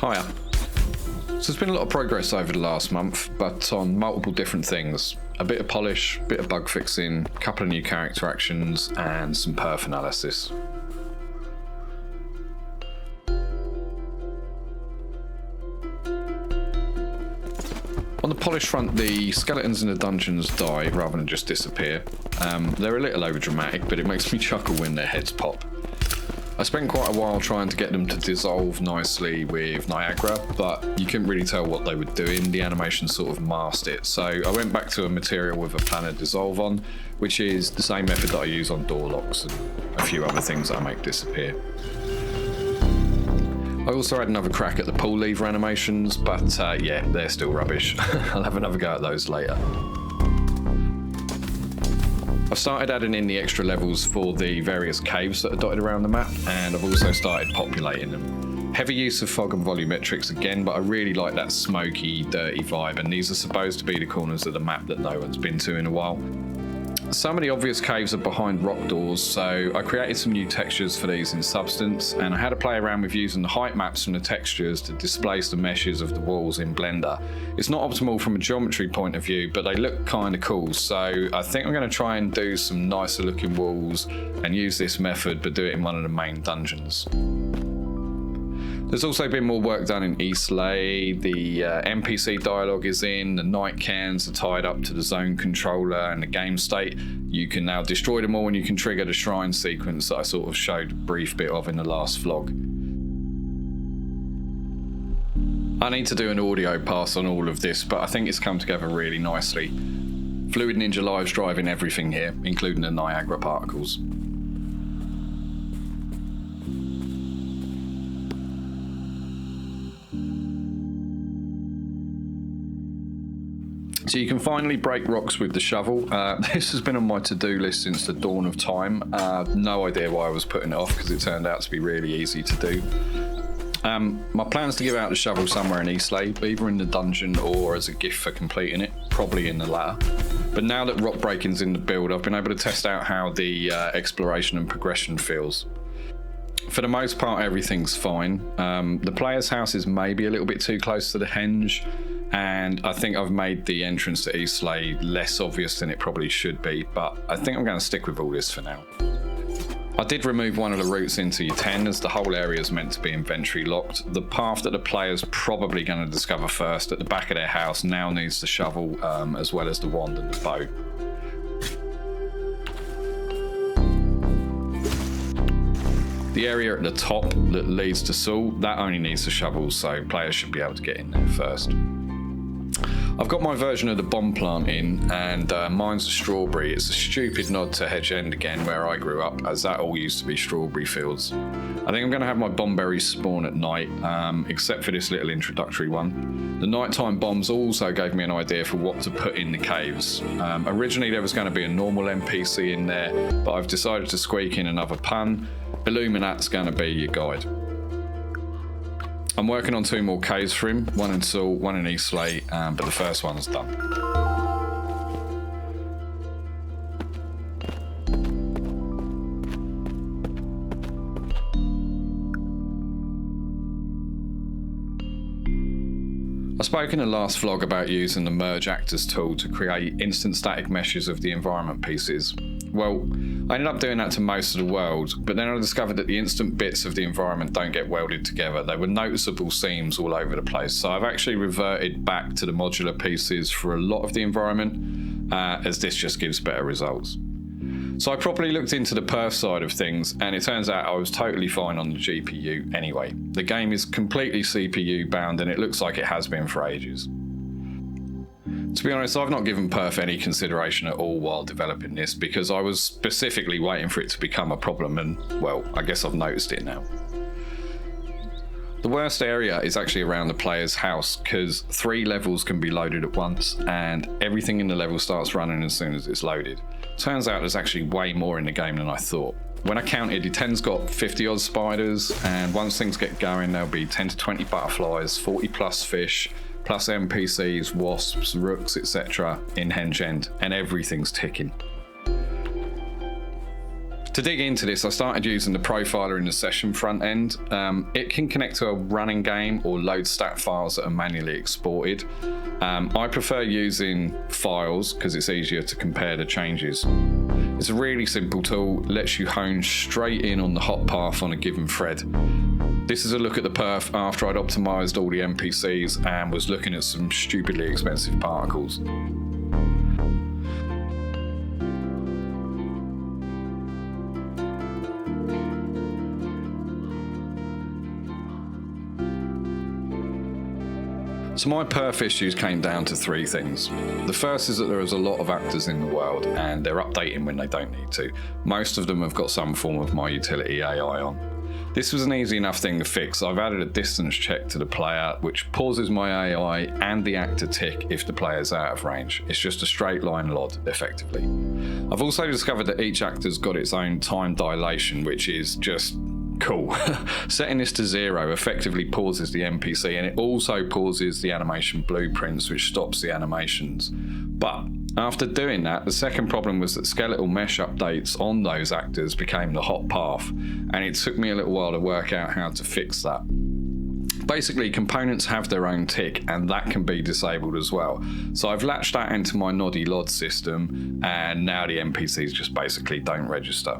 Hiya. So there's been a lot of progress over the last month, but on multiple different things. A bit of polish, a bit of bug fixing, a couple of new character actions, and some perf analysis. On the polish front, the skeletons in the dungeons die rather than just disappear. They're a little overdramatic, but it makes me chuckle when their heads pop. I spent quite a while trying to get them to dissolve nicely with Niagara, but you couldn't really tell what they were doing. The animation sort of masked it. So I went back to a material with a planar dissolve on, which is the same method that I use on door locks and a few other things that I make disappear. I also had another crack at the pull lever animations, but yeah, they're still rubbish. I'll have another go at those later. I've started adding in the extra levels for the various caves that are dotted around the map, and I've also started populating them. Heavy use of fog and volumetrics again, but I really like that smoky, dirty vibe, and these are supposed to be the corners of the map that no one's been to in a while. Some of the obvious caves are behind rock doors, so I created some new textures for these in Substance, and I had to play around with using the height maps from the textures to displace the meshes of the walls in Blender. It's not optimal from a geometry point of view, but they look kind of cool, so I think I'm going to try and do some nicer looking walls and use this method, but do it in one of the main dungeons. There's also been more work done in Eastleigh. The NPC dialogue is in, the night cans are tied up to the zone controller and the game state. You can now destroy them all and you can trigger the shrine sequence that I sort of showed a brief bit of in the last vlog. I need to do an audio pass on all of this, but I think it's come together really nicely. Fluid Ninja Live's driving everything here, including the Niagara particles. So you can finally break rocks with the shovel. This has been on my to-do list since the dawn of time. No idea why I was putting it off, because it turned out to be really easy to do. My plan is to give out the shovel somewhere in Eastleigh, either in the dungeon or as a gift for completing it, probably in the latter. But now that rock breaking's in the build, I've been able to test out how the exploration and progression feels. For the most part, everything's fine. The player's house is maybe a little bit too close to the henge, and I think I've made the entrance to Eastleigh less obvious than it probably should be, but I think I'm going to stick with all this for now. I did remove one of the routes into Year 10, as the whole area is meant to be inventory locked. The path that the player's probably going to discover first at the back of their house now needs the shovel, as well as the wand and the bow. The area at the top that leads to Saul, that only needs the shovel, so players should be able to get in there first. I've got my version of the bomb plant in, and mine's a strawberry. It's a stupid nod to Hedge End again, where I grew up, as that all used to be strawberry fields. I think I'm going to have my bomb berries spawn at night, except for this little introductory one. The nighttime bombs also gave me an idea for what to put in the caves. Originally there was going to be a normal NPC in there, but I've decided to squeak in another pun. Illuminat's going to be your guide. I'm working on 2 more caves for him, one in Saul, one in Eastleigh, but the first one's done. I spoke in the last vlog about using the Merge Actors tool to create instant static meshes of the environment pieces. Well, I ended up doing that to most of the world, but then I discovered that the instant bits of the environment don't get welded together. They were noticeable seams all over the place, so I've actually reverted back to the modular pieces for a lot of the environment, as this just gives better results. So I properly looked into the perf side of things, and it turns out I was totally fine on the GPU anyway. The game is completely CPU bound, and it looks like it has been for ages. To be honest, I've not given perf any consideration at all while developing this, because I was specifically waiting for it to become a problem, and well, I guess I've noticed it now. The worst area is actually around the player's house, because 3 levels can be loaded at once, and everything in the level starts running as soon as it's loaded. Turns out there's actually way more in the game than I thought. When I counted, Year 10's got 50 odd spiders, and once things get going there'll be 10 to 20 butterflies, 40 plus fish, plus NPCs, wasps, rooks, etc. in Henge End, and everything's ticking. To dig into this, I started using the profiler in the session front end. It can connect to a running game or load stat files that are manually exported. I prefer using files because it's easier to compare the changes. It's a really simple tool, lets you hone straight in on the hot path on a given thread. This is a look at the perf after I'd optimized all the NPCs and was looking at some stupidly expensive particles. So my perf issues came down to three things. The first is that there is a lot of actors in the world and they're updating when they don't need to. Most of them have got some form of my utility AI on. This was an easy enough thing to fix. I've added a distance check to the player which pauses my AI and the actor tick if the player's out of range. It's just a straight line LOD effectively. I've also discovered that each actor's got its own time dilation, which is just cool. Setting this to 0 effectively pauses the NPC and it also pauses the animation blueprints, which stops the animations. But after doing that, the second problem was that skeletal mesh updates on those actors became the hot path, and it took me a little while to work out how to fix that. Basically, components have their own tick and that can be disabled as well. So I've latched that into my Noddy LOD system and now the NPCs just basically don't register.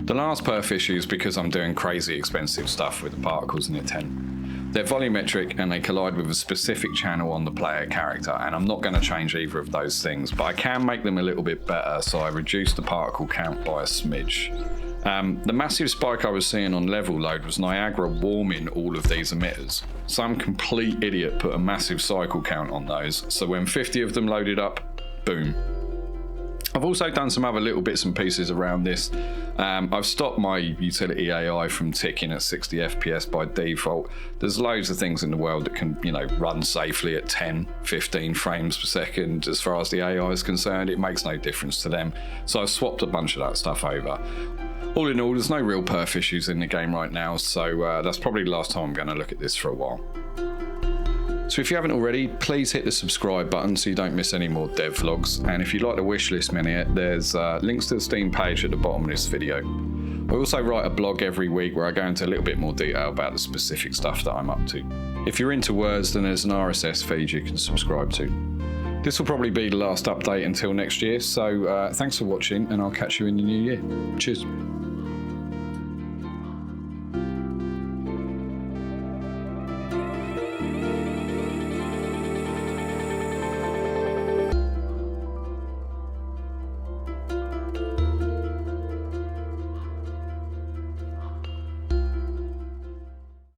The last perf issue is because I'm doing crazy expensive stuff with the particles in the tent. They're volumetric and they collide with a specific channel on the player character, and I'm not going to change either of those things, but I can make them a little bit better, so I reduced the particle count by a smidge. The massive spike I was seeing on level load was Niagara warming all of these emitters. Some complete idiot put a massive cycle count on those, so when 50 of them loaded up, boom. I've also done some other little bits and pieces around this. I've stopped my utility AI from ticking at 60 FPS by default. There's loads of things in the world that can, run safely at 10, 15 frames per second. As far as the AI is concerned, it makes no difference to them. So I've swapped a bunch of that stuff over. All in all, there's no real perf issues in the game right now, so that's probably the last time I'm going to look at this for a while. So if you haven't already, please hit the subscribe button so you don't miss any more dev vlogs. And if you'd like the wishlist minute, there's links to the Steam page at the bottom of this video. I also write a blog every week where I go into a little bit more detail about the specific stuff that I'm up to. If you're into words, then there's an RSS feed you can subscribe to. This will probably be the last update until next year, so thanks for watching and I'll catch you in the new year. Cheers.